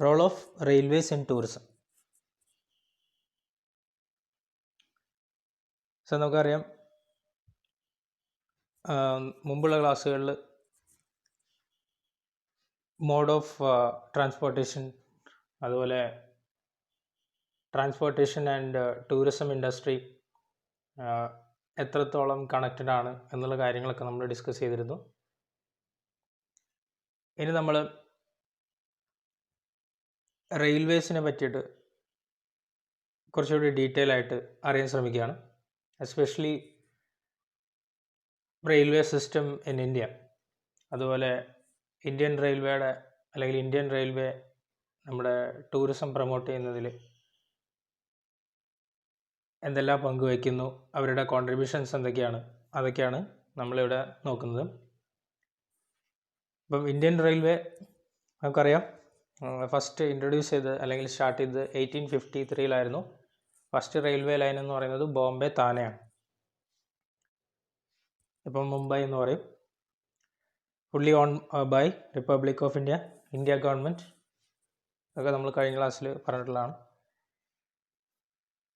Role of railways in tourism. So നമുക്കറിയാം, മുമ്പുള്ള ക്ലാസ്സുകളിൽ മോഡ് ഓഫ് ട്രാൻസ്പോർട്ടേഷൻ, അതുപോലെ ട്രാൻസ്പോർട്ടേഷൻ ആൻഡ് ടൂറിസം ഇൻഡസ്ട്രി എത്രത്തോളം കണക്റ്റഡ് ആണ് എന്നുള്ള കാര്യങ്ങളൊക്കെ നമ്മൾ ഡിസ്കസ് ചെയ്തിരുന്നു. ഇനി നമ്മൾ റെയിൽവേസിനെ പറ്റിയിട്ട് കുറച്ചുകൂടി ഡീറ്റെയിൽ ആയിട്ട് അറിയാൻ ശ്രമിക്കുകയാണ്. Especially railway system in India, അതുപോലെ ഇന്ത്യൻ റെയിൽവേയുടെ അല്ലെങ്കിൽ ഇന്ത്യൻ റെയിൽവേ നമ്മുടെ ടൂറിസം പ്രൊമോട്ട് ചെയ്യുന്നതിൽ എന്തെല്ലാം പങ്കുവയ്ക്കുന്നു, അവരുടെ കോൺട്രിബ്യൂഷൻസ് എന്തൊക്കെയാണ്, അതൊക്കെയാണ് നമ്മളിവിടെ നോക്കുന്നത്. ഇപ്പം ഇന്ത്യൻ റെയിൽവേ നമുക്കറിയാം, ഫസ്റ്റ് ഇൻട്രൊഡ്യൂസ് ചെയ്ത് അല്ലെങ്കിൽ സ്റ്റാർട്ട് ചെയ്തത് 1853 ഫസ്റ്റ് റെയിൽവേ ലൈൻ എന്ന് പറയുന്നത് ബോംബെ താനെയാണ്. ഇപ്പം മുംബൈ എന്ന് പറയും. Fully owned by Republic of India government. അതൊക്കെ നമ്മൾ കഴിഞ്ഞ ക്ലാസ്സിൽ പറഞ്ഞിട്ടുള്ളതാണ്.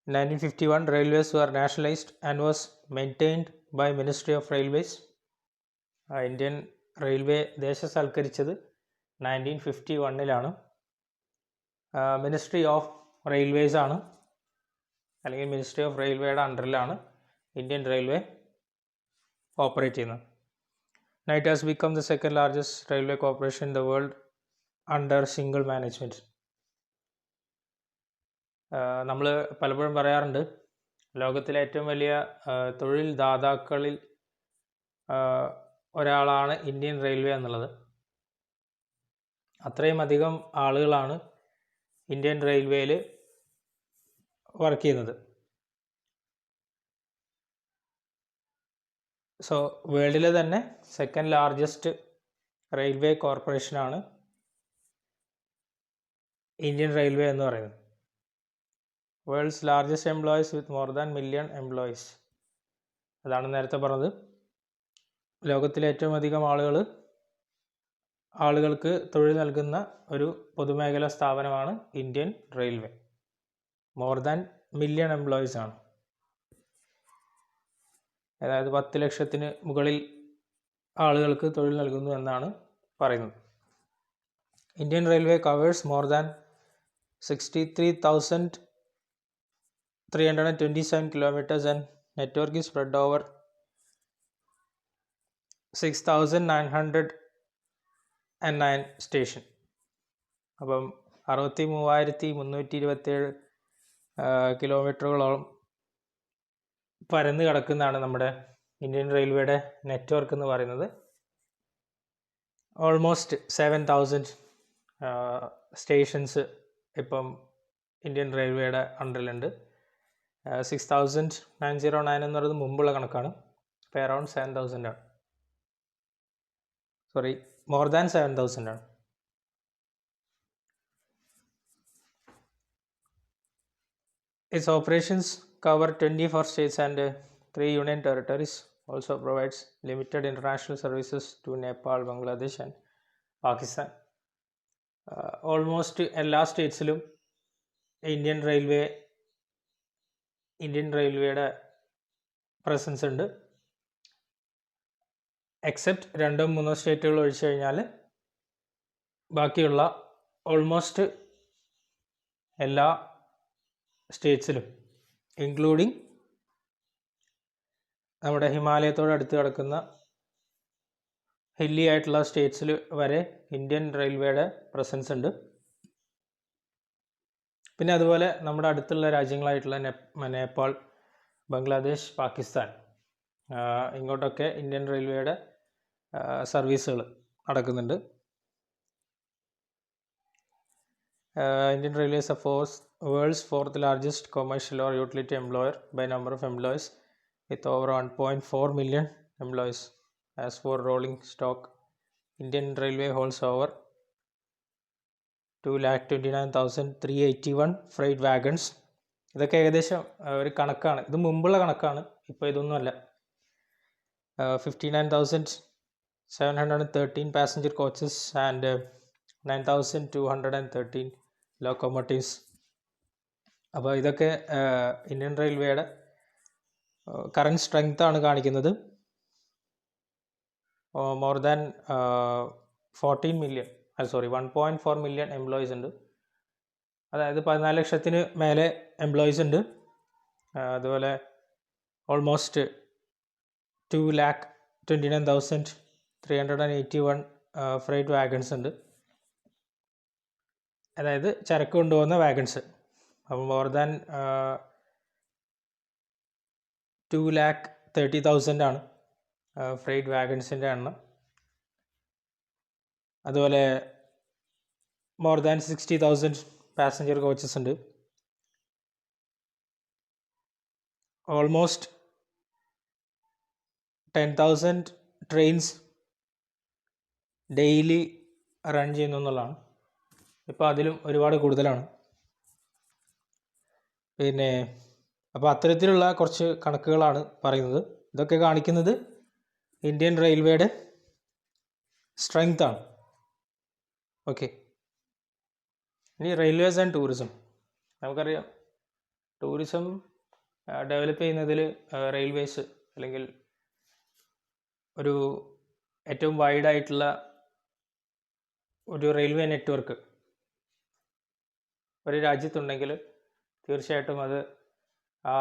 1951 railways were nationalized and was maintained by Ministry of Railways. Indian railway ദേശസാൽക്കരിച്ചത് 1951 മിനിസ്ട്രി ഓഫ് റെയിൽവേസ് ആണ്, അല്ലെങ്കിൽ മിനിസ്ട്രി ഓഫ് റെയിൽവേയുടെ അണ്ടറിലാണ് ഇന്ത്യൻ റെയിൽവേ ഓപ്പറേറ്റ് ചെയ്യുന്നത്. Now it has become the second largest railway corporation in the world under single management. നമ്മൾ പലപ്പോഴും പറയാറുണ്ട്, ലോകത്തിലെ ഏറ്റവും വലിയ തൊഴിൽ ദാതാക്കളിൽ ഒരാളാണ് ഇന്ത്യൻ റെയിൽവേ എന്നുള്ളത്. അത്രയും അധികം ആളുകളാണ് ഇന്ത്യൻ റെയിൽവേയിൽ വർക്ക് ചെയ്യുന്നത്. സോ വേൾഡിലെ തന്നെ സെക്കൻഡ് ലാർജസ്റ്റ് റെയിൽവേ കോർപ്പറേഷനാണ് ഇന്ത്യൻ റെയിൽവേ എന്ന് പറയുന്നത്. World's largest employees with more than million employees. അതാണ് നേരത്തെ പറഞ്ഞത്. ലോകത്തിലെ ഏറ്റവും അധികം ആളുകൾക്ക് തൊഴിൽ നൽകുന്ന ഒരു പൊതുമേഖലാ സ്ഥാപനമാണ് Indian railway. More than million employees ആണ്, അതായത് 10 ലക്ഷത്തിന് മുകളിൽ ആളുകൾക്ക് തൊഴിൽ നൽകുന്നു എന്നാണ് പറയുന്നത്. Indian railway covers more than 63,327 kilometers and network is spread over 6,909 station. അപ്പം 63,327 കിലോമീറ്ററുകളോളം പരന്ന് കിടക്കുന്നതാണ് നമ്മുടെ ഇന്ത്യൻ റെയിൽവേയുടെ നെറ്റ്വർക്ക് എന്ന് പറയുന്നത്. ഓൾമോസ്റ്റ് 7,000 സ്റ്റേഷൻസ് ഇപ്പം ഇന്ത്യൻ റെയിൽവേയുടെ അണ്ടറിലുണ്ട്. 6,909 എന്ന് പറയുന്നത് മുമ്പുള്ള കണക്കാണ്. ഇപ്പോൾ അറൗണ്ട് 7,000 ആണ്. മോർ ദാൻ 7,000 ആണ്. Its operations cover 24 states and 3 union territories. Also provides limited international services to Nepal, Bangladesh and Pakistan. Almost എല്ലാ സ്റ്റേറ്റ്സിലും ഇന്ത്യൻ റെയിൽവേയുടെ പ്രസൻസ് ഉണ്ട്. എക്സെപ്റ്റ് 2-3 സ്റ്റേറ്റുകൾ ഒഴിച്ചു കഴിഞ്ഞാൽ ബാക്കിയുള്ള ഓൾമോസ്റ്റ് എല്ലാ സ്റ്റേറ്റ്സിലും, ഇൻക്ലൂഡിങ് നമ്മുടെ ഹിമാലയത്തോട് അടുത്ത് കിടക്കുന്ന ഹില്ലി ആയിട്ടുള്ള സ്റ്റേറ്റ്സിൽ വരെ ഇന്ത്യൻ റെയിൽവേയുടെ പ്രസൻസ് ഉണ്ട്. പിന്നെ അതുപോലെ നമ്മുടെ അടുത്തുള്ള രാജ്യങ്ങളായിട്ടുള്ള നേപ്പാൾ, ബംഗ്ലാദേശ്, പാകിസ്ഥാൻ, ഇങ്ങോട്ടൊക്കെ ഇന്ത്യൻ റെയിൽവേയുടെ സർവീസുകൾ നടക്കുന്നുണ്ട്. Indian Railways is world's 4th largest commercial or utility employer by number of employees with over 1.4 million employees. As for rolling stock, Indian Railway holds over 229,381 freight wagons. ഇതൊക്കെ ഏകദേശം ഒരു കണക്കാണ്. ഇത് മുമ്പുള്ള കണക്കാണ്, ഇപ്പോൾ ഇതൊന്നുമല്ല. 59,713 passenger coaches and 9,213 ലോക്കോമോട്ടീവ്സ്. അപ്പോൾ ഇതൊക്കെ ഇന്ത്യൻ റെയിൽവേയുടെ കറൻറ്റ് സ്ട്രെങ്ത് ആണ് കാണിക്കുന്നത്. മോർ ദാൻ 1.4 മില്യൺ എംപ്ലോയീസ് ഉണ്ട്. അതായത് 14 ലക്ഷത്തിന് മേലെ എംപ്ലോയീസ് ഉണ്ട്. അതുപോലെ ഓൾമോസ്റ്റ് 2,29,381 ഫ്രൈറ്റ് വാഗൺസ് ഉണ്ട്. അതായത് ചരക്ക് കൊണ്ടുപോകുന്ന വാഗൺസ്. അപ്പോൾ മോർ ദാൻ 2,30,000 ആണ് ഫ്രൈറ്റ് വാഗൺസിൻ്റെ എണ്ണം. അതുപോലെ മോർ ദാൻ 60,000 പാസഞ്ചർ കോച്ചസ് ഉണ്ട്. ഓൾമോസ്റ്റ് 10,000 ട്രെയിൻസ് ഡെയിലി റൺ ചെയ്യുന്നു എന്നുള്ളതാണ്. ഇപ്പോൾ അതിലും ഒരുപാട് കൂടുതലാണ്. പിന്നെ അപ്പോൾ അത്തരത്തിലുള്ള കുറച്ച് കണക്കുകളാണ് പറയുന്നത്. ഇതൊക്കെ കാണിക്കുന്നത് ഇന്ത്യൻ റെയിൽവേയുടെ സ്ട്രെങ്ത് ആണ്. ഓക്കെ, ഇനി റെയിൽവേസ് ആൻഡ് ടൂറിസം. നമുക്കറിയാം ടൂറിസം ഡെവലപ്പ് ചെയ്യുന്നതിൽ റെയിൽവേസ് അല്ലെങ്കിൽ ഒരു ഏറ്റവും വൈഡായിട്ടുള്ള ഒരു റെയിൽവേ നെറ്റ്വർക്ക് ഒരു രാജ്യത്തുണ്ടെങ്കിൽ തീർച്ചയായിട്ടും അത് ആ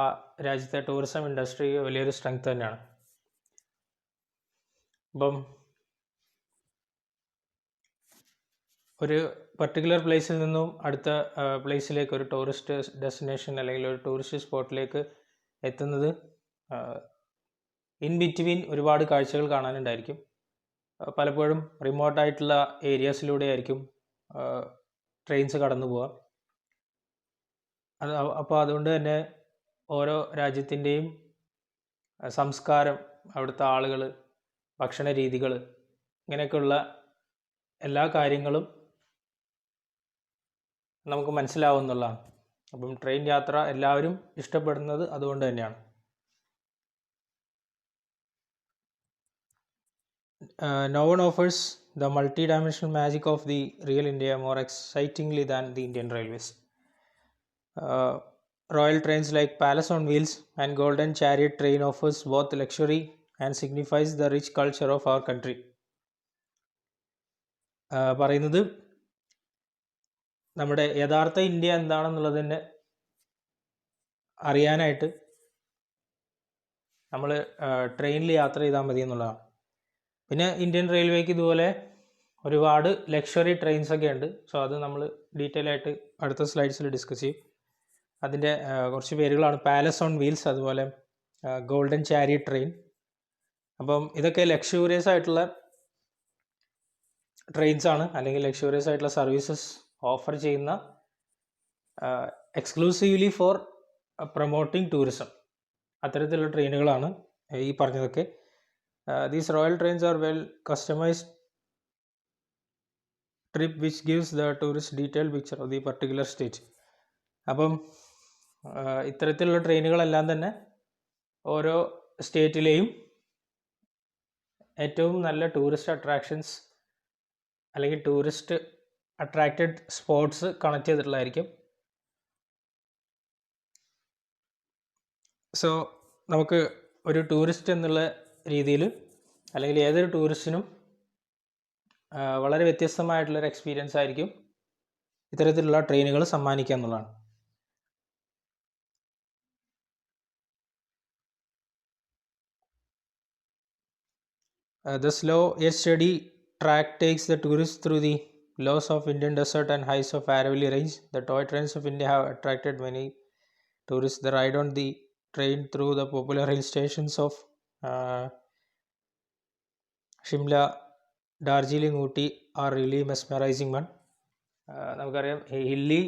രാജ്യത്തെ ടൂറിസം ഇൻഡസ്ട്രി വലിയൊരു സ്ട്രെങ്ത് തന്നെയാണ്. അപ്പം ഒരു പർട്ടിക്കുലർ പ്ലേസിൽ നിന്നും അടുത്ത പ്ലേസിലേക്ക് ഒരു ടൂറിസ്റ്റ് ഡെസ്റ്റിനേഷൻ അല്ലെങ്കിൽ ഒരു ടൂറിസ്റ്റ് സ്പോട്ടിലേക്ക് എത്തുന്നത് ഇൻ ബിറ്റ്വീൻ ഒരുപാട് കാഴ്ചകൾ കാണാനുണ്ടായിരിക്കും. പലപ്പോഴും റിമോട്ടായിട്ടുള്ള ഏരിയാസിലൂടെ ആയിരിക്കും ട്രെയിൻസ് കടന്നു പോവുക. അപ്പോൾ അതുകൊണ്ട് തന്നെ ഓരോ രാജ്യത്തിൻ്റെയും സംസ്കാരം, അവിടുത്തെ ആളുകൾ, ഭക്ഷണ രീതികൾ, ഇങ്ങനെയൊക്കെയുള്ള എല്ലാ കാര്യങ്ങളും നമുക്ക് മനസ്സിലാവുന്നതാണ്. അപ്പം ട്രെയിൻ യാത്ര എല്ലാവരും ഇഷ്ടപ്പെടുന്നത് അതുകൊണ്ട് തന്നെയാണ്. No one offers the multi-dimensional magic of the real India more excitingly than the Indian Railways. Royal trains like Palace on Wheels and Golden Chariot train offers both luxury and signifies the rich culture of our country. പറയുന്നത് നമ്മുടെ യഥാർത്ഥ India എന്താണെന്നുള്ളതിനെ അറിയാനായിട്ട് നമ്മൾ ട്രെയിനിൽ യാത്ര ചെയ്താൽ മതി എന്നുള്ളതാണ്. പിന്നെ ഇന്ത്യൻ റെയിൽവേക്ക് ഇതുപോലെ ഒരുപാട് ലക്ഷറി ട്രെയിൻസൊക്കെ ഉണ്ട്. സോ അത് നമ്മൾ ഡീറ്റെയിൽ ആയിട്ട് അടുത്ത സ്ലൈഡ്സിൽ ഡിസ്കസ് ചെയ്യും. അതിൻ്റെ കുറച്ച് പേരുകളാണ് പാലസ് ഓൺ വീൽസ്, അതുപോലെ ഗോൾഡൻ ചാരിയറ്റ് ട്രെയിൻ. അപ്പം ഇതൊക്കെ ലക്ഷൂറിയസ് ആയിട്ടുള്ള ട്രെയിൻസ് ആണ്, അല്ലെങ്കിൽ ലക്ഷൂറിയസ് ആയിട്ടുള്ള സർവീസസ് ഓഫർ ചെയ്യുന്ന എക്സ്ക്ലൂസീവ്ലി ഫോർ പ്രൊമോട്ടിംഗ് ടൂറിസം അത്തരത്തിലുള്ള ട്രെയിനുകളാണ് ഈ പറഞ്ഞതൊക്കെ. These royal trains are well customized trip which gives the tourist detailed picture of the particular state. അപ്പം ഇത്തരത്തിലുള്ള ട്രെയിനുകളെല്ലാം തന്നെ ഓരോ സ്റ്റേറ്റിലെയും ഏറ്റവും നല്ല ടൂറിസ്റ്റ് അട്രാക്ഷൻസ് അല്ലെങ്കിൽ ടൂറിസ്റ്റ് അട്രാക്റ്റഡ് സ്പോട്സ് കണക്ട് ചെയ്തിട്ടുള്ളതായിരിക്കും. സോ നമുക്ക് ഒരു ടൂറിസ്റ്റ് എന്നുള്ള രീതിയിൽ അല്ലെങ്കിൽ ഏതൊരു ടൂറിസ്റ്റിനും വളരെ വ്യത്യസ്തമായിട്ടുള്ളൊരു എക്സ്പീരിയൻസ് ആയിരിക്കും ഇത്തരത്തിലുള്ള ട്രെയിനുകൾ സമ്മാനിക്കുക എന്നുള്ളതാണ്. The slow yet steady track takes the tourists through the lows of Indian desert and heights of Aravalli Range. The toy trains of India have attracted many tourists. The ride on the train through the popular hill stations of Shimla, Darjeeling, Ooty are really mesmerising one. നമുക്കറിയാം hilly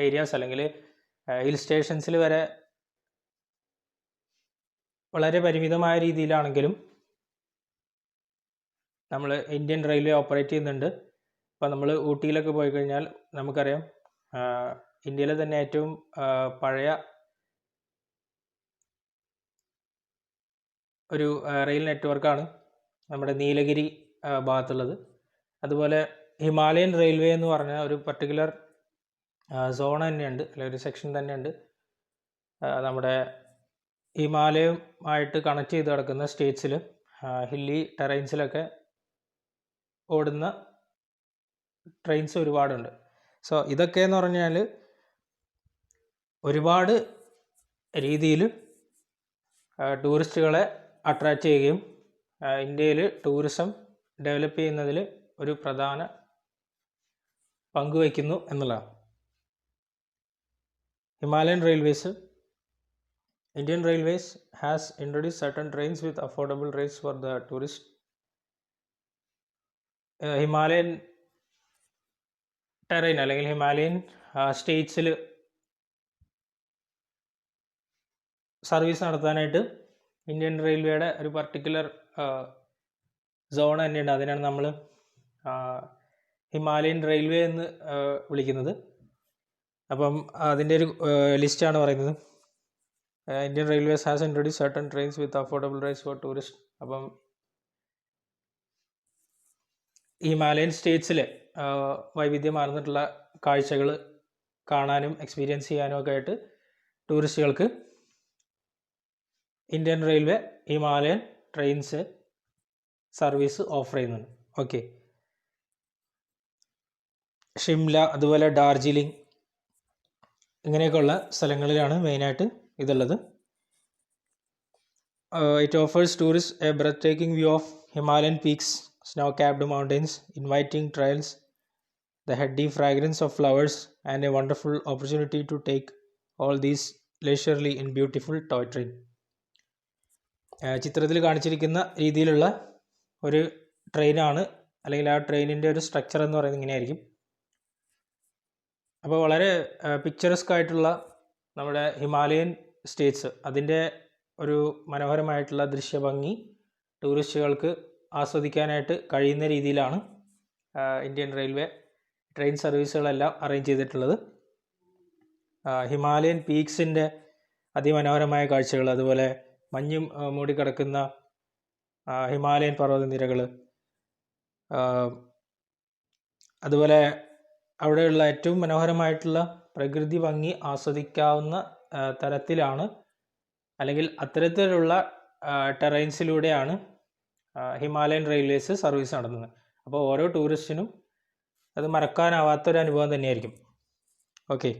areas അല്ലെങ്കിൽ hill സ്റ്റേഷൻസിൽ വരെ വളരെ പരിമിതമായ രീതിയിലാണെങ്കിലും നമ്മൾ Indian railway operate ചെയ്യുന്നുണ്ട്. അപ്പോൾ നമ്മൾ ഊട്ടിയിലൊക്കെ പോയി കഴിഞ്ഞാൽ നമുക്കറിയാം ഇന്ത്യയിലെ തന്നെ ഏറ്റവും പഴയ ഒരു റെയിൽ നെറ്റ്വർക്കാണ് നമ്മുടെ നീലഗിരി ഭാഗത്തുള്ളത്. അതുപോലെ ഹിമാലയൻ റെയിൽവേ എന്ന് പറഞ്ഞ ഒരു പർട്ടിക്കുലർ സോൺ തന്നെയുണ്ട്, അല്ലെങ്കിൽ ഒരു സെക്ഷൻ തന്നെയുണ്ട് നമ്മുടെ ഹിമാലയവുമായിട്ട് കണക്ട് ചെയ്ത് കിടക്കുന്ന സ്റ്റേറ്റ്സിൽ ഹില്ലി ടെറൈൻസിലൊക്കെ ഓടുന്ന ട്രെയിൻസ് ഒരുപാടുണ്ട്. സോ ഇതൊക്കെ എന്ന് പറഞ്ഞാൽ ഒരുപാട് രീതിയിൽ ടൂറിസ്റ്റുകളെ അട്രാക്റ്റ് ചെയ്യുകയും ഇന്ത്യയിൽ ടൂറിസം ഡെവലപ്പ് ചെയ്യുന്നതിൽ ഒരു പ്രധാന പങ്ക് വഹിക്കുന്നു എന്നുള്ളതാണ്. Himalayan railways, Indian Railways has introduced certain trains with affordable rates for the tourist. Himalayan terrain അല്ലെങ്കിൽ ഹിമാലയൻ സ്റ്റേറ്റ്സിൽ സർവീസ് നടത്താനായിട്ട് ഇന്ത്യൻ റെയിൽവേയുടെ ഒരു പർട്ടിക്കുലർ സോൺ തന്നെയുണ്ട്. അതിനാണ് നമ്മൾ ഹിമാലയൻ റെയിൽവേ എന്ന് വിളിക്കുന്നത്. അപ്പം അതിൻ്റെ ഒരു ലിസ്റ്റാണ് പറയുന്നത്. Indian Railways has introduced certain trains with affordable rates for tourists. അപ്പം ഹിമാലയൻ സ്റ്റേറ്റ്സിലെ വൈവിധ്യമാർന്നിട്ടുള്ള കാഴ്ചകൾ കാണാനും എക്സ്പീരിയൻസ് ചെയ്യാനും ഒക്കെ ആയിട്ട് ടൂറിസ്റ്റുകൾക്ക് Indian railway Himalayan trains service offer ചെയ്യുന്നുണ്ട്. ഓക്കെ, ഷിംല അതുപോലെ ഡാർജിലിംഗ് ഇങ്ങനെയൊക്കെയുള്ള സ്ഥലങ്ങളിലാണ് മെയിനായിട്ട് ഇതുള്ളത്. It offers tourists a breathtaking view of Himalayan peaks, snow-capped mountains, inviting trails, the heady fragrance of flowers, and a wonderful opportunity to take all these leisurely in beautiful toy train. ചിത്രത്തിൽ കാണിച്ചിരിക്കുന്ന രീതിയിലുള്ള ഒരു ട്രെയിനാണ്, അല്ലെങ്കിൽ ആ ട്രെയിനിൻ്റെ ഒരു structure എന്ന് പറയുന്നത് ഇങ്ങനെയായിരിക്കും. അപ്പോൾ വളരെ പിക്ചറസ്ക് ആയിട്ടുള്ള നമ്മുടെ ഹിമാലയൻ സ്റ്റേറ്റ്സ്, അതിൻ്റെ ഒരു മനോഹരമായിട്ടുള്ള ദൃശ്യഭംഗി ടൂറിസ്റ്റുകൾക്ക് ആസ്വദിക്കാനായിട്ട് കഴിയുന്ന രീതിയിലാണ് ഇന്ത്യൻ റെയിൽവേ ട്രെയിൻ സർവീസുകളെല്ലാം അറേഞ്ച് ചെയ്തിട്ടുള്ളത്. ഹിമാലയൻ പീക്സിൻ്റെ അതിമനോഹരമായ കാഴ്ചകൾ, അതുപോലെ മഞ്ഞും മൂടിക്കിടക്കുന്ന ഹിമാലയൻ പർവ്വതനിരകൾ, അതുപോലെ അവിടെയുള്ള ഏറ്റവും മനോഹരമായിട്ടുള്ള പ്രകൃതി ഭംഗി ആസ്വദിക്കാവുന്ന തരത്തിലാണ്, അല്ലെങ്കിൽ അത്തരത്തിലുള്ള ടെറൈൻസിലൂടെയാണ് ഹിമാലയൻ റെയിൽവേസ് സർവീസ് നടത്തുന്നത്. അപ്പോൾ ഓരോ ടൂറിസ്റ്റിനും അത് മറക്കാനാവാത്തൊരു അനുഭവം തന്നെയായിരിക്കും. ഓക്കെ,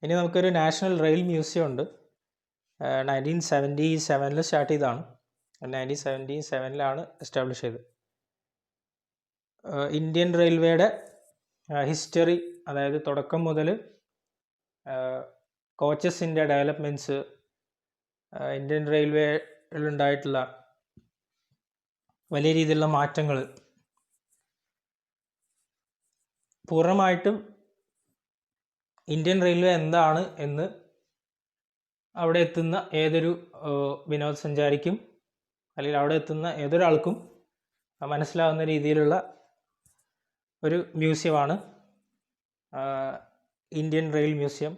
ഇനി നമുക്കൊരു നാഷണൽ റെയിൽ മ്യൂസിയം ഉണ്ട്. 1977 സ്റ്റാർട്ട് ചെയ്തതാണ്. 1977 എസ്റ്റാബ്ലിഷ് ചെയ്തത്. ഇന്ത്യൻ റെയിൽവേയുടെ ഹിസ്റ്ററി, അതായത് തുടക്കം മുതൽ കോച്ചസിൻ്റെ ഡെവലപ്മെൻറ്റ്സ്, ഇന്ത്യൻ റെയിൽവേയിലുണ്ടായിട്ടുള്ള വലിയ രീതിയിലുള്ള മാറ്റങ്ങൾ, പൂർണ്ണമായിട്ടും ഇന്ത്യൻ റെയിൽവേ എന്താണ് എന്ന് അവിടെ എത്തുന്ന ഏതൊരു വിനോദസഞ്ചാരിക്കും അല്ലെങ്കിൽ അവിടെ എത്തുന്ന ഏതൊരാൾക്കും മനസ്സിലാവുന്ന രീതിയിലുള്ള ഒരു മ്യൂസിയമാണ് ഇന്ത്യൻ റെയിൽ മ്യൂസിയം.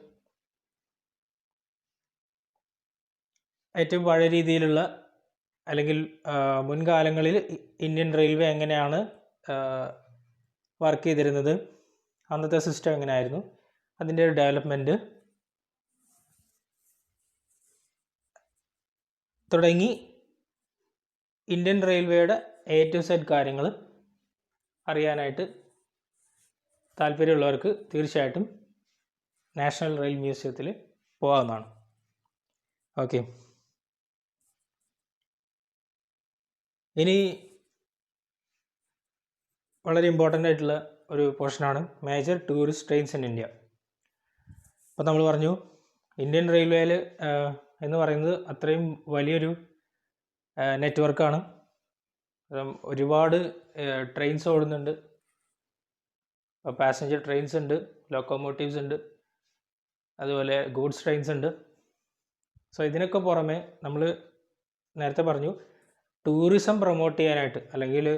ഏറ്റവും പഴയ രീതിയിലുള്ള, അല്ലെങ്കിൽ മുൻകാലങ്ങളിൽ ഇന്ത്യൻ റെയിൽവേ എങ്ങനെയാണ് വർക്ക് ചെയ്തിരുന്നത്, അന്നത്തെ സിസ്റ്റം എങ്ങനെയായിരുന്നു, അതിൻ്റെ ഒരു ഡെവലപ്മെൻറ്റ് തുടങ്ങി ഇന്ത്യൻ റെയിൽവേയുടെ A to Z കാര്യങ്ങൾ അറിയാനായിട്ട് താല്പര്യമുള്ളവർക്ക് തീർച്ചയായിട്ടും നാഷണൽ റെയിൽ മ്യൂസിയത്തിൽ പോകാവുന്നതാണ്. ഓക്കെ, ഇനി വളരെ ഇമ്പോർട്ടൻ്റ് ആയിട്ടുള്ള ഒരു പോർഷനാണ് major tourist trains in India. അപ്പോൾ നമ്മൾ പറഞ്ഞു ഇന്ത്യൻ റെയിൽവേയിൽ എന്ന് പറയുന്നത് അത്രയും വലിയൊരു നെറ്റ്വർക്കാണ്. ഒരുപാട് ട്രെയിൻസ് ഓടുന്നുണ്ട്. പാസഞ്ചർ ട്രെയിൻസ് ഉണ്ട്, ലോക്കോമോട്ടീവ്സ് ഉണ്ട്, അതുപോലെ ഗൂഡ്സ് ട്രെയിൻസ് ഉണ്ട്. സോ ഇതിനൊക്കെ പുറമെ നമ്മൾ നേരത്തെ പറഞ്ഞു ടൂറിസം പ്രൊമോട്ട് ചെയ്യാനായിട്ട്, അല്ലെങ്കിൽ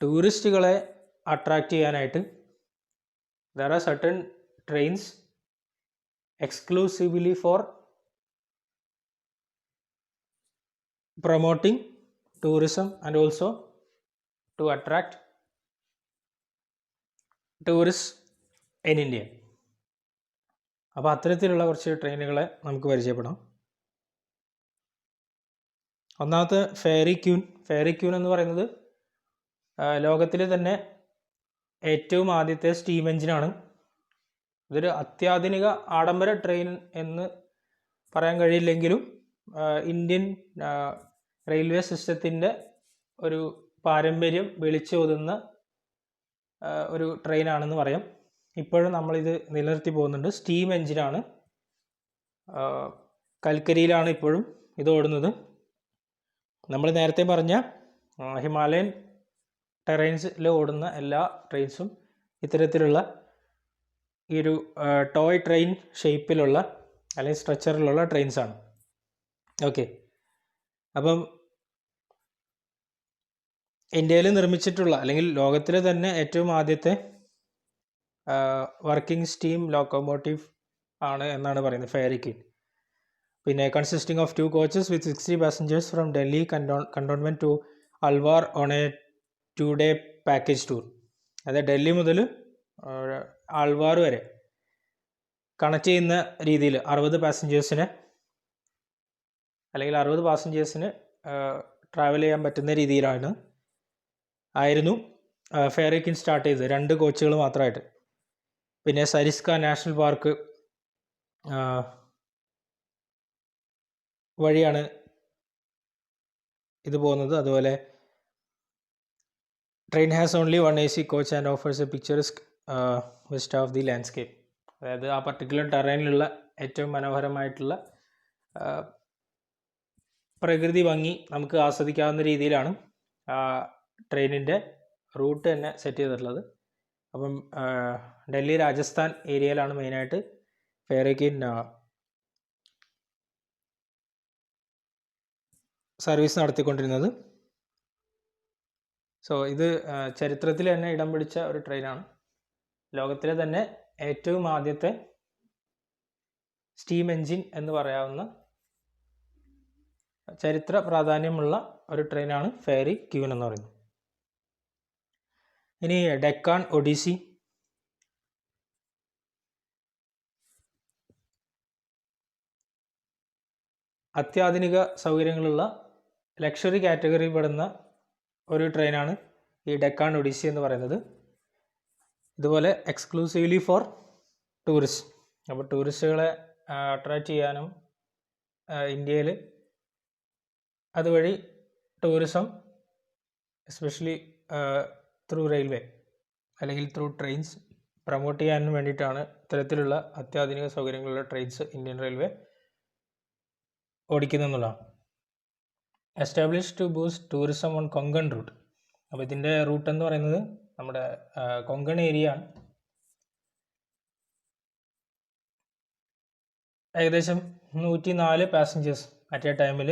ടൂറിസ്റ്റുകളെ അട്രാക്റ്റ് ചെയ്യാനായിട്ട് there are certain trains exclusively for promoting tourism and also to attract tourist in India. അപ്പോൾ അത്തരത്തിലുള്ള കുറച്ച് ട്രെയിനുകളെ നമുക്ക് പരിചയപ്പെടാം. ഒന്നാമത്തെ ഫെയറി ക്യൂൻ എന്ന് പറയുന്നത് ലോകത്തിലെ തന്നെ ഏറ്റവും ആദ്യത്തെ സ്റ്റീം എഞ്ചിനാണ്. ഇതൊരു അത്യാധുനിക ആഡംബര ട്രെയിൻ എന്ന് പറയാൻ കഴിയില്ലെങ്കിലും ഇന്ത്യൻ റെയിൽവേ സിസ്റ്റത്തിൻ്റെ ഒരു പാരമ്പര്യം വിളിച്ചോതുന്ന ഒരു ട്രെയിനാണെന്ന് പറയാം. ഇപ്പോഴും നമ്മളിത് നിലനിർത്തി പോകുന്നുണ്ട്. സ്റ്റീം എഞ്ചിനാണ്. കൽക്കരിയിലാണ് ഇപ്പോഴും ഇത് ഓടുന്നത്. നമ്മൾ നേരത്തെ പറഞ്ഞ ഹിമാലയൻ ടെറൈൻസിൽ ഓടുന്ന എല്ലാ ട്രെയിൻസും ഇത്തരത്തിലുള്ള ഈ ഒരു ടോയ് ട്രെയിൻ ഷേപ്പിലുള്ള അല്ലെങ്കിൽ സ്ട്രക്ചറിലുള്ള ട്രെയിൻസാണ്. ഓക്കെ, അപ്പം ഇന്ത്യയിൽ നിർമ്മിച്ചിട്ടുള്ള അല്ലെങ്കിൽ ലോകത്തിലെ തന്നെ ഏറ്റവും ആദ്യത്തെ വർക്കിംഗ് സ്റ്റീം ലോക്കോമോട്ടീവ് ആണ് എന്നാണ് പറയുന്നത് ഫെയറി ക്യൂൻ. പിന്നെ consisting of 2 coaches with 60 passengers from Delhi cantonment to Alwar on a 2-day package tour. അതായത് ഡൽഹി മുതൽ ആൾവാർ വരെ കണക്ട് ചെയ്യുന്ന രീതിയിൽ 60 പാസഞ്ചേഴ്സിന് അല്ലെങ്കിൽ 60 പാസഞ്ചേഴ്സിന് ട്രാവൽ ചെയ്യാൻ പറ്റുന്ന ആയിരുന്നു ഫെയറി ക്യൂൻ സ്റ്റാർട്ട് ചെയ്തത്, 2 കോച്ചുകൾ മാത്രമായിട്ട്. പിന്നെ സരിസ്ക നാഷണൽ പാർക്ക് വഴിയാണ് ഇത് പോകുന്നത്. അതുപോലെ train has only 1 AC coach and offers a picturesque vista of the landscape. അതായത് ആ പർട്ടിക്കുലർ ടെറൈനിലുള്ള ഏറ്റവും മനോഹരമായിട്ടുള്ള പ്രകൃതി ഭംഗി നമുക്ക് ആസ്വദിക്കാവുന്ന രീതിയിലാണ് ട്രെയിനിൻ്റെ റൂട്ട് തന്നെ സെറ്റ് ചെയ്തിട്ടുള്ളത്. അപ്പം ഡൽഹി രാജസ്ഥാൻ ഏരിയയിലാണ് മെയിനായിട്ട് ഫെയറി ക്യൂൻ സർവീസ് നടത്തിക്കൊണ്ടിരുന്നത്. സോ ഇത് ചരിത്രത്തിൽ തന്നെ ഇടം പിടിച്ച ഒരു ട്രെയിനാണ്. ലോകത്തിലെ തന്നെ ഏറ്റവും ആദ്യത്തെ സ്റ്റീം എൻജിൻ എന്ന് പറയാവുന്ന ചരിത്ര പ്രാധാന്യമുള്ള ഒരു ട്രെയിനാണ് ഫെയറി ക്യൂൻ എന്ന് പറയുന്നത്. ഇനി ഡെക്കാൻ ഒഡീസി. അത്യാധുനിക സൗകര്യങ്ങളുള്ള ലക്ഷറി കാറ്റഗറി പെടുന്ന ഒരു ട്രെയിനാണ് ഈ ഡെക്കാൻ ഒഡീസി എന്ന് പറയുന്നത്. ഇതുപോലെ എക്സ്ക്ലൂസീവ്ലി ഫോർ ടൂറിസ്റ്റ്. അപ്പോൾ ടൂറിസ്റ്റുകളെ അട്രാക്റ്റ് ചെയ്യാനും ഇന്ത്യയിൽ അതുവഴി ടൂറിസം എസ്പെഷ്യലി ത്രൂ റെയിൽവേ അല്ലെങ്കിൽ ത്രൂ ട്രെയിൻസ് പ്രൊമോട്ട് ചെയ്യാനും വേണ്ടിയിട്ടാണ് ഇത്തരത്തിലുള്ള അത്യാധുനിക സൗകര്യങ്ങളുള്ള ട്രെയിൻസ് ഇന്ത്യൻ റെയിൽവേ ഓടിക്കുന്നതെന്നുള്ളതാണ്. Establish to boost tourism on Konkan route. അപ്പോൾ ഇതിൻ്റെ റൂട്ട് എന്ന് പറയുന്നത് നമ്മുടെ കൊങ്കൺ ഏരിയ ആണ്. ഏകദേശം 104 പാസഞ്ചേഴ്സ് അറ്റ് എ ടൈമിൽ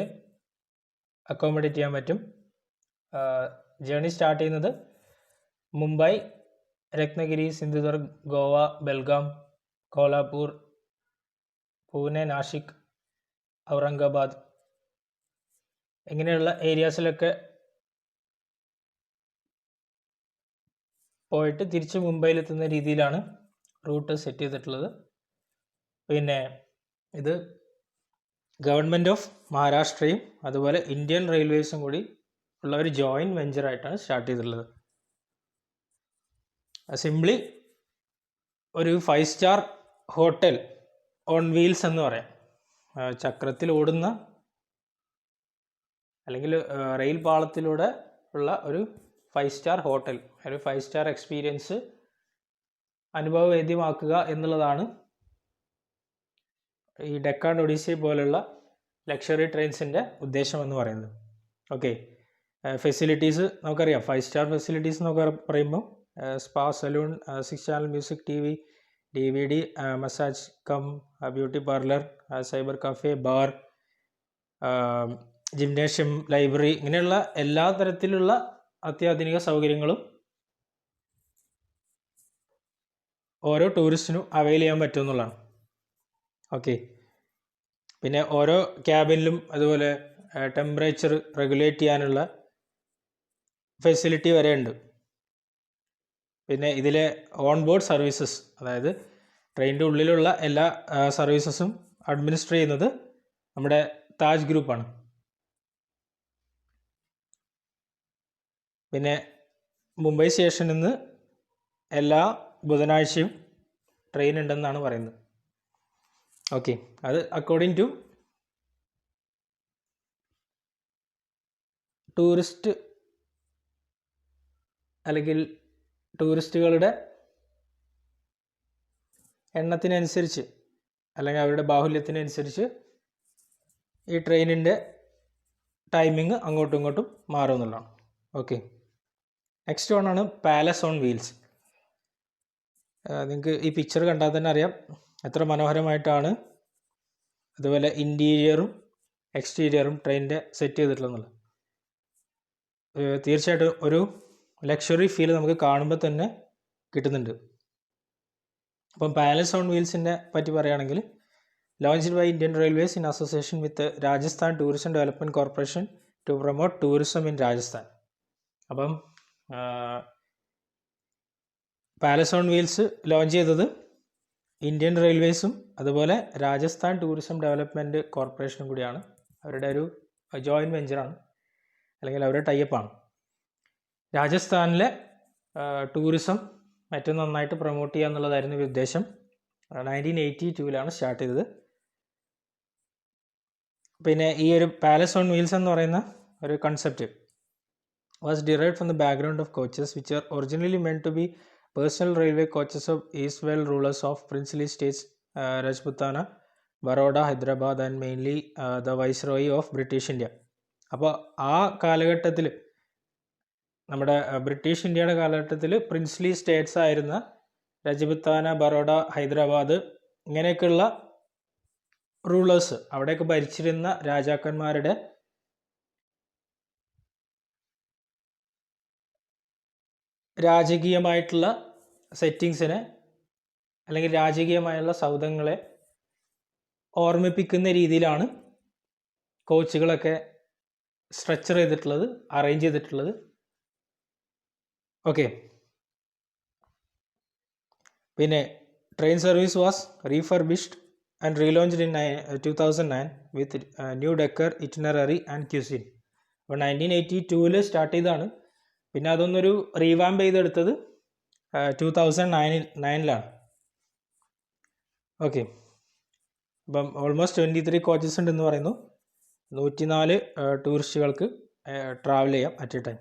അക്കോമഡേറ്റ് ചെയ്യാൻ പറ്റും. ജേർണി സ്റ്റാർട്ട് ചെയ്യുന്നത് മുംബൈ, രത്നഗിരി, സിന്ധുദുർഗ്, ഗോവ, ബെൽഗാം, കോലാപൂർ, പൂനെ, നാഷിക്, ഔറംഗാബാദ് ഇങ്ങനെയുള്ള ഏരിയാസിലൊക്കെ പോയിട്ട് തിരിച്ച് മുംബൈയിലെത്തുന്ന രീതിയിലാണ് റൂട്ട് സെറ്റ് ചെയ്തിട്ടുള്ളത്. പിന്നെ ഇത് ഗവൺമെൻറ് ഓഫ് മഹാരാഷ്ട്രയും അതുപോലെ ഇന്ത്യൻ റെയിൽവേസും കൂടി ഉള്ള ഒരു ജോയിൻറ്റ് വെഞ്ചറായിട്ടാണ് സ്റ്റാർട്ട് ചെയ്തിട്ടുള്ളത്. സിംപ്ലി ഒരു 5 സ്റ്റാർ ഹോട്ടൽ ഓൺ വീൽസ് എന്ന് പറയാം. ചക്രത്തിൽ ഓടുന്ന അല്ലെങ്കിൽ റെയിൽ പാളത്തിലൂടെ ഉള്ള ഒരു 5 സ്റ്റാർ ഹോട്ടൽ, ഒരു 5 സ്റ്റാർ എക്സ്പീരിയൻസ് അനുഭവവേദ്യമാക്കുക എന്നുള്ളതാണ് ഈ ഡെക്കാൻ ഒഡീസി പോലുള്ള ലക്ഷറി ട്രെയിൻസിൻ്റെ ഉദ്ദേശം എന്ന് പറയുന്നത്. ഓക്കെ, ഫെസിലിറ്റീസ് നമുക്കറിയാം. 5 സ്റ്റാർ ഫെസിലിറ്റീസ് എന്നൊക്കെ പറയുമ്പോൾ spa, salon, 6 channel music, TV, DVD, massage cum beauty parlour, cyber cafe, bar, gymnasium, library ഇങ്ങനെയുള്ള എല്ലാ തരത്തിലുള്ള അത്യാധുനിക സൗകര്യങ്ങളും ഓരോ ടൂറിസ്റ്റിനും അവൈൽ ചെയ്യാൻ പറ്റും എന്നുള്ളതാണ്. ഓക്കെ, പിന്നെ ഓരോ ക്യാബിനിലും അതുപോലെ ടെമ്പറേച്ചർ റെഗുലേറ്റ് ചെയ്യാനുള്ള ഫെസിലിറ്റി വരെ ഉണ്ട്. പിന്നെ ഇതിലെ ഓൺ ബോർഡ് സർവീസസ്, അതായത് ട്രെയിനിൻ്റെ ഉള്ളിലുള്ള എല്ലാ സർവീസസും അഡ്മിനിസ്റ്റർ ചെയ്യുന്നത് നമ്മുടെ താജ് ഗ്രൂപ്പാണ്. പിന്നെ മുംബൈ സ്റ്റേഷനിൽ നിന്ന് എല്ലാ ബുധനാഴ്ചയും ട്രെയിൻ ഉണ്ടെന്നാണ് പറയുന്നത്. ഓക്കെ, അത് അക്കോർഡിംഗ് ടു ടൂറിസ്റ്റ് അല്ലെങ്കിൽ ടൂറിസ്റ്റുകളുടെ എണ്ണത്തിനനുസരിച്ച് അല്ലെങ്കിൽ അവരുടെ ബാഹുല്യത്തിനനുസരിച്ച് ഈ ട്രെയിനിൻ്റെ ടൈമിങ് അങ്ങോട്ടും ഇങ്ങോട്ടും മാറുമെന്നുള്ളതാണ്. ഓക്കെ, നെക്സ്റ്റ് വണ്ണാണ് പാലസ് ഓൺ വീൽസ്. നിങ്ങൾക്ക് ഈ പിക്ചർ കണ്ടാൽ തന്നെ അറിയാം എത്ര മനോഹരമായിട്ടാണ് അതുപോലെ ഇൻറ്റീരിയറും എക്സ്റ്റീരിയറും ട്രെയിനിൻ്റെ സെറ്റ് ചെയ്തിട്ടുള്ളത്. തീർച്ചയായിട്ടും ഒരു ലക്ഷറി ഫീൽ നമുക്ക് കാണുമ്പോൾ തന്നെ കിട്ടുന്നുണ്ട്. അപ്പം പാലസ് ഓൺ വീൽസിനെ പറ്റി പറയുകയാണെങ്കിൽ launched by Indian railways in association with Rajasthan tourism development corporation to promote tourism in Rajasthan. അപ്പം പാലസ് ഓൺ വീൽസ് ലോഞ്ച് ചെയ്തത് ഇന്ത്യൻ റെയിൽവേസും അതുപോലെ രാജസ്ഥാൻ ടൂറിസം ഡെവലപ്മെൻറ്റ് കോർപ്പറേഷനും കൂടിയാണ്. അവരുടെ ഒരു ജോയിൻറ്റ് വെഞ്ചറാണ്, അല്ലെങ്കിൽ അവരുടെ ടൈപ്പാണ്. രാജസ്ഥാനിലെ ടൂറിസം ഏറ്റവും നന്നായിട്ട് പ്രൊമോട്ട് ചെയ്യുക എന്നുള്ളതായിരുന്നു ഈ ഉദ്ദേശം. 1982 സ്റ്റാർട്ട് ചെയ്തത്. പിന്നെ ഈ ഒരു പാലസ് ഓൺ വീൽസ് എന്ന് പറയുന്ന ഒരു concept was derived from the background of coaches which are originally meant to be personal railway coaches of erstwhile rulers of princely states Rajputana, Baroda, Hyderabad and mainly the viceroy of British India. അപ്പോൾ ആ കാലഘട്ടത്തിൽ, നമ്മുടെ British ഇന്ത്യയുടെ കാലഘട്ടത്തിൽ princely States ആയിരുന്ന രജപുത്താന, ബറോഡ, ഹൈദരാബാദ് ഇങ്ങനെയൊക്കെയുള്ള rulers, അവിടെയൊക്കെ ഭരിച്ചിരുന്ന രാജാക്കന്മാരുടെ രാജകീയമായിട്ടുള്ള സെറ്റിങ്സിനെ അല്ലെങ്കിൽ രാജകീയമായുള്ള സൗധങ്ങളെ ഓർമ്മിപ്പിക്കുന്ന രീതിയിലാണ് കോച്ചുകളൊക്കെ സ്ട്രക്ചർ ചെയ്തിട്ടുള്ളത്, അറേഞ്ച് ചെയ്തിട്ടുള്ളത്. ഓക്കെ, പിന്നെ train service was refurbished and relaunched in 2009 with new decor itinerary and cuisine. അപ്പോൾ 1982 സ്റ്റാർട്ട് ചെയ്തതാണ്. പിന്നെ അതൊന്നൊരു റീവാമ്പ് ചെയ്തെടുത്തത് 2009 ഓക്കെ, അപ്പം ഓൾമോസ്റ്റ് 23 കോച്ചസ് ഉണ്ടെന്ന് പറയുന്നു. 104 ടൂറിസ്റ്റുകൾക്ക് ട്രാവൽ ചെയ്യാം അറ്റ് എ ടൈം.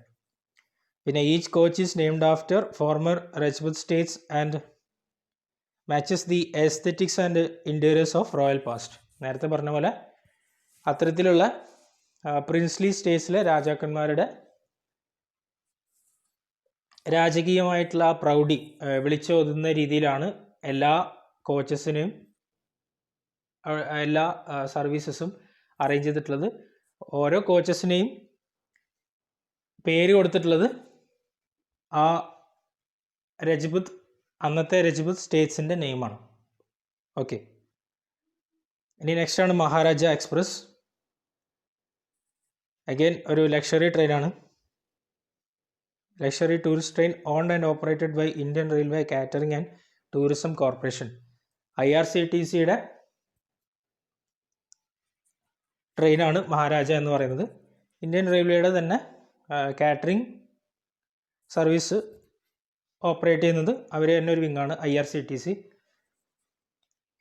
പിന്നെ each coach is named after former Rajput States and matches the aesthetics and interiors of royal past. നേരത്തെ പറഞ്ഞ പോലെ അത്തരത്തിലുള്ള പ്രിൻസ്ലി സ്റ്റേറ്റ്സിലെ രാജാക്കന്മാരുടെ രാജകീയമായിട്ടുള്ള ആ പ്രൗഢി വിളിച്ചോതുന്ന രീതിയിലാണ് എല്ലാ കോച്ചസിനെയും എല്ലാ സർവീസസും അറേഞ്ച് ചെയ്തിട്ടുള്ളത്. ഓരോ കോച്ചസിനെയും പേര് കൊടുത്തിട്ടുള്ളത് ആ രജ്പുത്, അന്നത്തെ രജ്പുത് സ്റ്റേറ്റ്സിൻ്റെ നെയിമാണ്. ഓക്കെ, ഇനി നെക്സ്റ്റ് ആണ് മഹാരാജ എക്സ്പ്രസ്. അഗെയിൻ ഒരു ലക്ഷറി ട്രെയിനാണ്. Luxury tourist train owned and operated by Indian railway catering and tourism corporation. IRCTCയുടെ ട്രെയിനാണ് മഹാരാജ എന്ന് പറയുന്നത്. ഇന്ത്യൻ റെയിൽവേയുടെ തന്നെ കാറ്ററിംഗ് സർവീസ് ഓപ്പറേറ്റ് ചെയ്യുന്നത് അവർ തന്നെ ഒരു വിങ്ങാണ് IRCTC.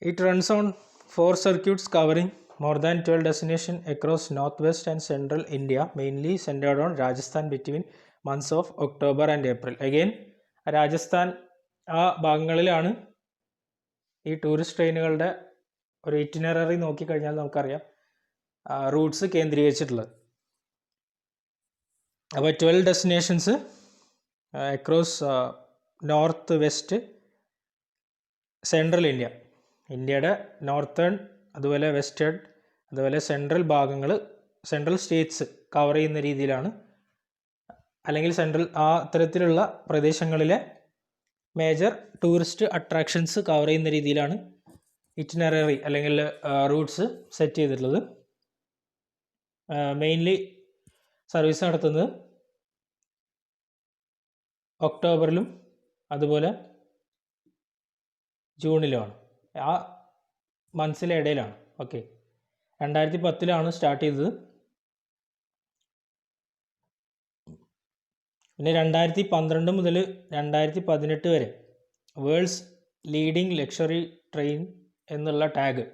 It runs on 4 circuits covering more than 12 destination across north west and central India, mainly centred on Rajasthan between months of October and April. Again Rajasthan ആ ഭാഗങ്ങളിലാണ് ഈ ടൂറിസ്റ്റ് ട്രെയിനുകളുടെ ഒരു ഇറ്റിനററി നോക്കിക്കഴിഞ്ഞാൽ നമുക്കറിയാം റൂട്ട്സ് കേന്ദ്രീകരിച്ചിട്ടുള്ളത്. അപ്പോൾ 12 destinations across north west central India, ഇന്ത്യയുടെ northern അതുപോലെ വെസ്റ്റേൺ അതുപോലെ സെൻട്രൽ ഭാഗങ്ങൾ, സെൻട്രൽ സ്റ്റേറ്റ്സ് കവർ ചെയ്യുന്ന രീതിയിലാണ്, അല്ലെങ്കിൽ സെൻട്രൽ ആ അത്തരത്തിലുള്ള പ്രദേശങ്ങളിലെ മേജർ ടൂറിസ്റ്റ് അട്രാക്ഷൻസ് കവർ ചെയ്യുന്ന രീതിയിലാണ് ഇറ്റിനററി അല്ലെങ്കിൽ റൂട്ട്സ് സെറ്റ് ചെയ്തിട്ടുള്ളത്. മെയിൻലി സർവീസ് നടത്തുന്നത് ഒക്ടോബറിലും അതുപോലെ ജൂണിലുമാണ്. ആ മന്ത്സിലെ ഇടയിലാണ്. ഓക്കെ, 2010 സ്റ്റാർട്ട് ചെയ്തത്. പിന്നെ 2012 മുതൽ 2018 വരെ വേൾഡ്സ് ലീഡിംഗ് ലക്ഷറി ട്രെയിൻ എന്നുള്ള ടാഗ്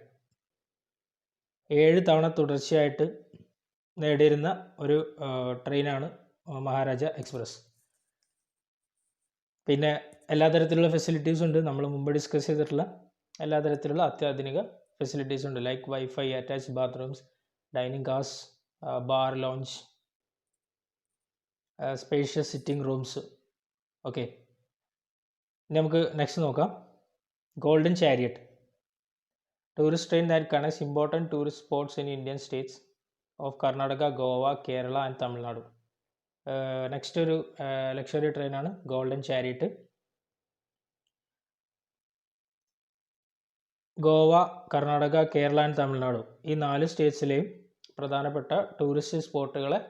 7 തവണ തുടർച്ചയായിട്ട് നേടിയിരുന്ന ഒരു ട്രെയിനാണ് മഹാരാജ എക്സ്പ്രസ്. പിന്നെ എല്ലാ തരത്തിലുള്ള ഫെസിലിറ്റീസും ഉണ്ട്. നമ്മൾ മുമ്പ് ഡിസ്കസ് ചെയ്തിട്ടുള്ള എല്ലാ തരത്തിലുള്ള അത്യാധുനിക ഫെസിലിറ്റീസ് ഉണ്ട്. Like wifi, attached bathrooms, dining cars, bar, lounge, spacious sitting rooms. Okay, ഇനി നമുക്ക് നെക്സ്റ്റ് നോക്കാം. Golden Chariot, tourist train that connects important tourist spots in Indian states of Karnataka, Goa, Kerala and Tamil Nadu. Next ഒരു ലക്ഷറി ട്രെയിനാണ് Golden Chariot. Goa, Karnataka, Kerala and Tamil Nadu ഈ 4 സ്റ്റേറ്റ്സിലെയും പ്രധാനപ്പെട്ട tourist സ്പോട്ടുകളെ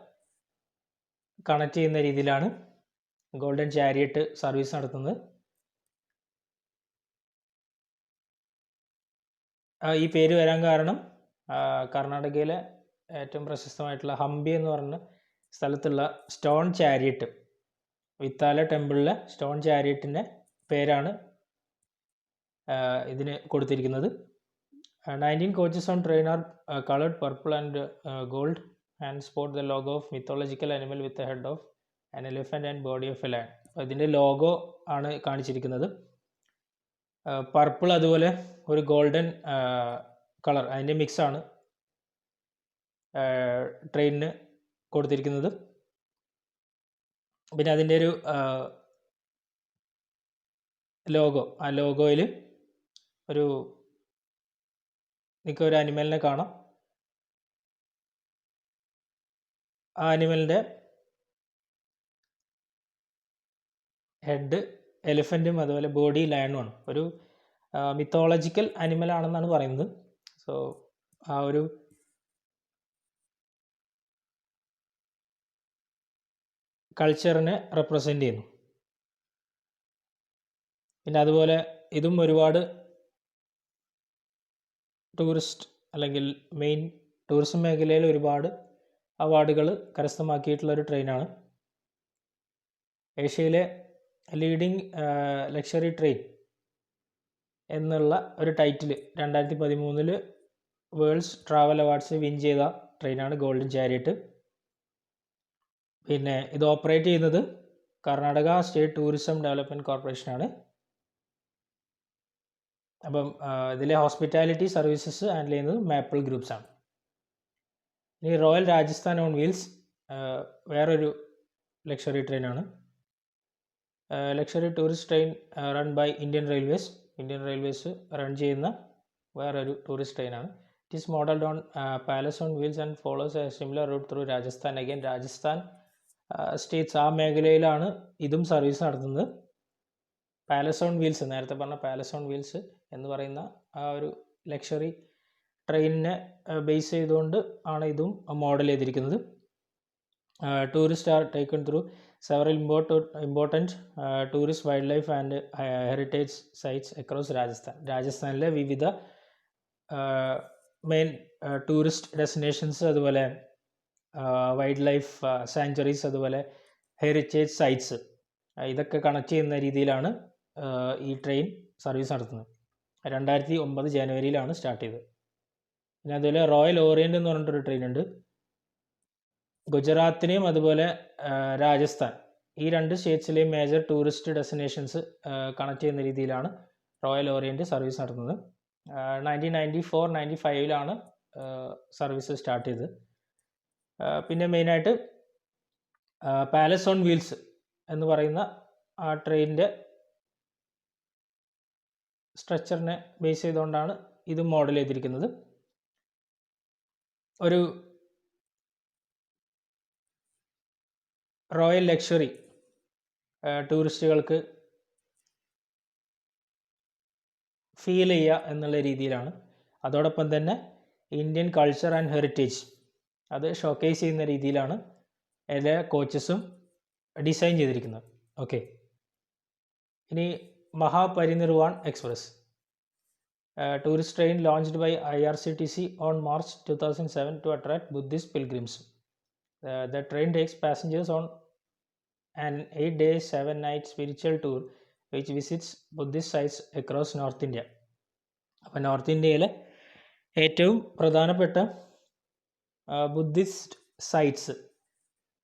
connect ചെയ്യുന്ന രീതിയിലാണ് golden chariot service നടത്തുന്നത്. ഈ പേര് വരാൻ കാരണം കർണാടകയിലെ ഏറ്റവും പ്രശസ്തമായിട്ടുള്ള ഹംപി എന്ന് പറഞ്ഞ സ്ഥലത്തുള്ള സ്റ്റോൺ ചാരിയറ്റ്, വിത്താല ടെമ്പിളിലെ സ്റ്റോൺ ചാരിയറ്റിൻ്റെ പേരാണ് ഇതിന് കൊടുത്തിരിക്കുന്നത്. 19 coaches on train are colored purple and gold and sport the logo of mythological animal with the head of an elephant and body of a lion. ഇതിൻ്റെ ലോഗോ ആണ് കാണിച്ചിരിക്കുന്നത്. പർപ്പിൾ അതുപോലെ ഒരു golden colour, അതിൻ്റെ മിക്സാണ് ട്രെയിനിന് കൊടുത്തിരിക്കുന്നത്. പിന്നെ അതിൻ്റെ ഒരു ലോഗോ, ആ ലോഗോയിൽ ഒരു അനിമലിനെ കാണാം. ആ അനിമലിൻ്റെ ഹെഡ് എലിഫൻറ്റും അതുപോലെ ബോഡി ലയണുമാണ്. ഒരു മിത്തോളജിക്കൽ അനിമൽ ആണെന്നാണ് പറയുന്നത്. സോ ആ ഒരു കൾച്ചറിനെ റെപ്രസെൻ്റ് ചെയ്യുന്നു. പിന്നെ അതുപോലെ ഇതും ഒരുപാട് ടൂറിസ്റ്റ് അല്ലെങ്കിൽ മെയിൻ ടൂറിസം മേഖലയിൽ ഒരുപാട് അവാർഡുകൾ കരസ്ഥമാക്കിയിട്ടുള്ള ഒരു ട്രെയിനാണ്. ഏഷ്യയിലെ ലീഡിംഗ് ലക്ഷറി ട്രെയിൻ എന്നുള്ള ഒരു title 2013 world's travel awards win ചെയ്ത ട്രെയിനാണ് ഗോൾഡൻ ചാരിയറ്റ്. പിന്നെ ഇത് ഓപ്പറേറ്റ് ചെയ്യുന്നത് കർണാടക സ്റ്റേറ്റ് ടൂറിസം ഡെവലപ്മെൻറ്റ് കോർപ്പറേഷനാണ്. അപ്പം ഇതിലെ ഹോസ്പിറ്റാലിറ്റി സർവീസസ് ഹാൻഡിൽ ചെയ്യുന്നത് മാപ്പിൾ ഗ്രൂപ്പ്സ് ആണ്. ഇനി റോയൽ രാജസ്ഥാൻ ഓൺ വീൽസ് വേറൊരു ലക്ഷറി ട്രെയിനാണ്. Luxury tourist train run by Indian railways run ചെയ്യുന്ന വേറൊരു ടൂറിസ്റ്റ് ട്രെയിനാണ്. It is modelled on Palace on Wheels and follows a similar route through Rajasthan. Again Rajasthan states ആ മേഖലയിലാണ് ഇതും സർവീസ് നടത്തുന്നത്. പാലസ് ഓൺ വീൽസ്, നേരത്തെ പറഞ്ഞ പാലസ് ഓൺ വീൽസ് എന്ന് പറയുന്ന ആ ഒരു ലക്ഷറി ട്രെയിനിനെ ബേസ് ചെയ്തുകൊണ്ട് ആണ് ഇതും മോഡൽ ചെയ്തിരിക്കുന്നത്. Tourist are taken through several important tourist, wildlife and heritage sites across Rajasthan. രാജസ്ഥാനിലെ വിവിധ മെയിൻ ടൂറിസ്റ്റ് ഡെസ്റ്റിനേഷൻസ്, അതുപോലെ വൈൽഡ് ലൈഫ് സാങ്ച്വറീസ്, അതുപോലെ ഹെറിറ്റേജ് സൈറ്റ്സ്, ഇതൊക്കെ കണക്ട് ചെയ്യുന്ന രീതിയിലാണ് ഈ ട്രെയിൻ സർവീസ് നടത്തുന്നത്. 2009 ജനുവരിയിലാണ് സ്റ്റാർട്ട് ചെയ്തത്. പിന്നെ അതുപോലെ റോയൽ ഓറിയൻ്റ് എന്ന് പറഞ്ഞിട്ടൊരു ട്രെയിൻ ഉണ്ട്. ഗുജറാത്തിനെയും അതുപോലെ രാജസ്ഥാൻ ഈ 2 സ്റ്റേറ്റ്സിലെയും മേജർ ടൂറിസ്റ്റ് ഡെസ്റ്റിനേഷൻസ് കണക്ട് ചെയ്യുന്ന രീതിയിലാണ് റോയൽ ഓറിയൻ്റ് സർവീസ് നടത്തുന്നത്. 1994-95 സർവീസ് സ്റ്റാർട്ട് ചെയ്തത്. പിന്നെ മെയിനായിട്ട് പാലസ് ഓൺ വീൽസ് എന്ന് പറയുന്ന ആ ട്രെയിനിൻ്റെ സ്ട്രക്ചറിനെ ബേസ് ചെയ്തുകൊണ്ടാണ് ഇത് മോഡൽ ചെയ്തിരിക്കുന്നത്. ഒരു റോയൽ ലക്ഷറി ടൂറിസ്റ്റുകൾക്ക് ഫീൽ ചെയ്യുക എന്നുള്ള രീതിയിലാണ്. അതോടൊപ്പം തന്നെ ഇന്ത്യൻ കൾച്ചർ ആൻഡ് ഹെറിറ്റേജ് അത് ഷോക്കേസ് ചെയ്യുന്ന രീതിയിലാണ് എല്ലാ കോച്ചസും ഡിസൈൻ ചെയ്തിരിക്കുന്നത്. ഓക്കെ, ഇനി Mahaparinirvan express, tourist train launched by IRCTC on March 2007 to attract Buddhist pilgrims. The train takes passengers on an 8-day 7-night spiritual tour which visits Buddhist sites across North India. അപ്പോൾ north ഇന്ത്യയിലെ ഏറ്റവും പ്രധാനപ്പെട്ട Buddhist sites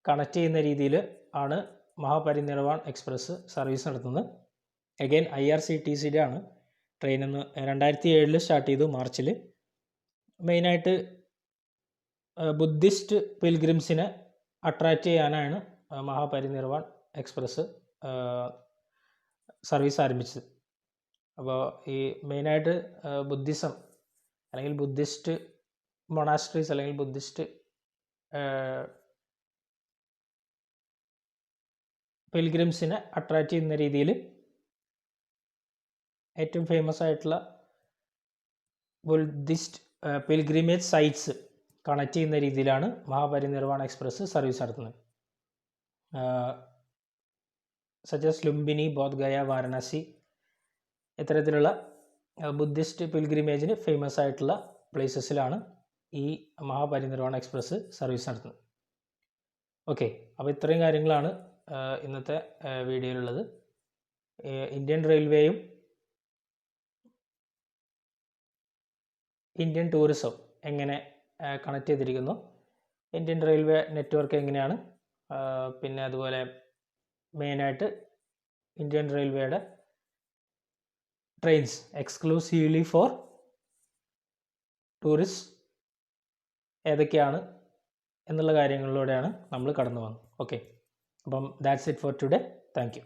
connect ചെയ്യുന്ന രീതിയിൽ ആണ് Mahaparinirvan express service നടത്തുന്നത്. Again IRCTCയുടെ ആണ്. Train 2007 start ചെയ്തു മാർച്ചിൽ. മെയിനായിട്ട് ബുദ്ധിസ്റ്റ് പിൽഗ്രിംസിനെ അട്രാക്റ്റ് ചെയ്യാനാണ് മഹാപരിനിർവാൺ എക്സ്പ്രസ് സർവീസ് ആരംഭിച്ചത്. അപ്പോൾ ഈ മെയിനായിട്ട് ബുദ്ധിസം അല്ലെങ്കിൽ ബുദ്ധിസ്റ്റ് മൊണാസ്ട്രീസ് അല്ലെങ്കിൽ ബുദ്ധിസ്റ്റ് പിൽഗ്രിംസിനെ അട്രാക്റ്റ് ചെയ്യുന്ന രീതിയിൽ ഏറ്റവും ഫേമസ് ആയിട്ടുള്ള ബുദ്ധിസ്റ്റ് പിൽഗ്രിമേജ് സൈറ്റ്സ് കണക്ട് ചെയ്യുന്ന രീതിയിലാണ് മഹാപരിനിർവാൺ എക്സ്പ്രസ് സർവീസ് നടത്തുന്നത്. സജസ് ലുംബിനി, ബോധ്ഗയ, വാരണാസി ഇത്തരത്തിലുള്ള ബുദ്ധിസ്റ്റ് പിൽഗ്രിമേജിന് ഫേമസ് ആയിട്ടുള്ള പ്ലേസസിലാണ് ഈ മഹാപരിനിർവാൺ എക്സ്പ്രസ് സർവീസ് നടത്തുന്നത്. ഓക്കെ, അപ്പോൾ ഇത്രയും കാര്യങ്ങളാണ് ഇന്നത്തെ വീഡിയോയിലുള്ളത്. ഇന്ത്യൻ റെയിൽവേയും ഇന്ത്യൻ ടൂറിസം എങ്ങനെ കണക്ട് ചെയ്തിരിക്കുന്നു, ഇന്ത്യൻ റെയിൽവേ നെറ്റ്വർക്ക് എങ്ങനെയാണ്, പിന്നെ അതുപോലെ മെയിനായിട്ട് ഇന്ത്യൻ റെയിൽവേയുടെ ട്രെയിൻസ് എക്സ്ക്ലൂസീവ്ലി ഫോർ ടൂറിസ്റ്റ് ഏതൊക്കെയാണ് എന്നുള്ള കാര്യങ്ങളിലൂടെയാണ് നമ്മൾ കടന്നു വന്നത്. ഓക്കെ, അപ്പം that's it for today. Thank you.